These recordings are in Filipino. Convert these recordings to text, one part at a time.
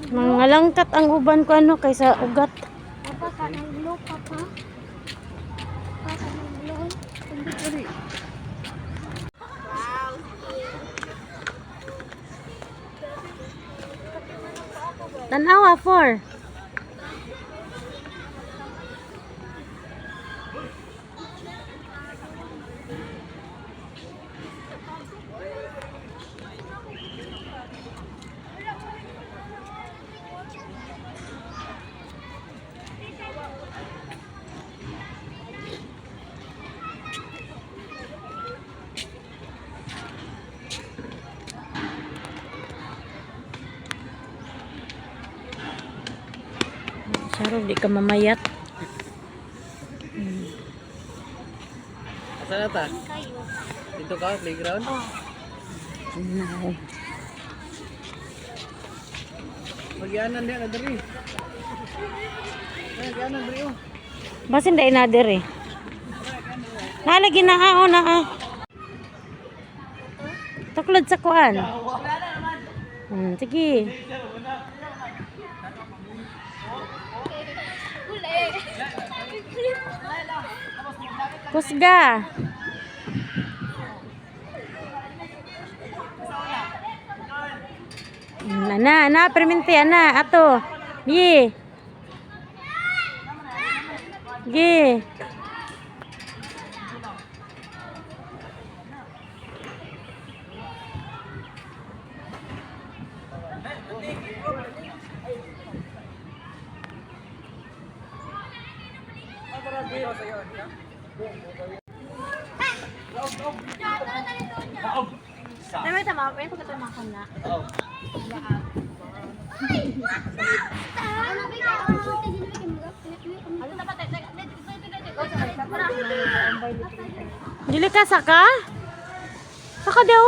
Mga langkat ang uban ko ano kaysa ugat. Papa ka ng blue, papa. Papa ka ng blue. Tanawa 4. Saro, di ka mamayat. Saan na ta? Dito ka, playground? No. Magyanan din, adari. Magyanan, adari, oh. Basin da inader eh. Nalagi na na Tuklod sa kuan. Sige. Kusga. Na, perminti ana ato. Gi. Gi. May tama, may pagkatamakan na. Oo. Dili ka saka? Saka daw.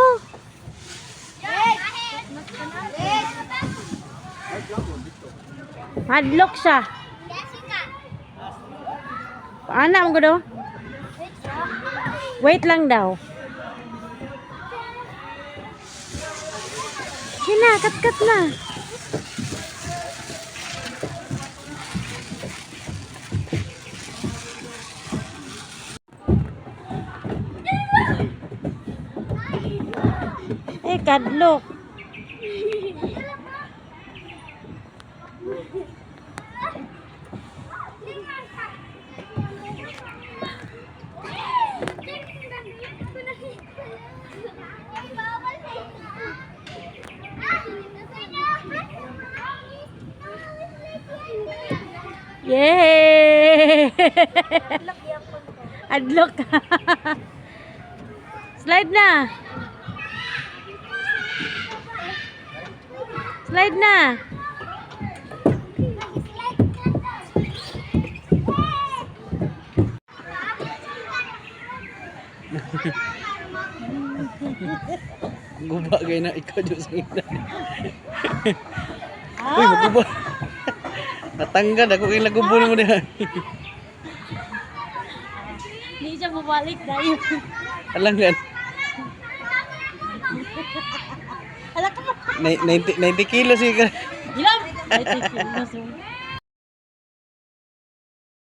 Madlock siya. Paana mo do? Wait lang daw. Sina, kat-kat na. Kadlok. Yay! Adlock. Slide na. Slide na. Guba kayo na ikaw dyan sa ina. Uy, maguba. Natanggal ako kayong lagubol mo na. Hindi siya mabalik dahil. Alangan. Alak ka pa. 90 kilos ka. Ilang? 90 kilos.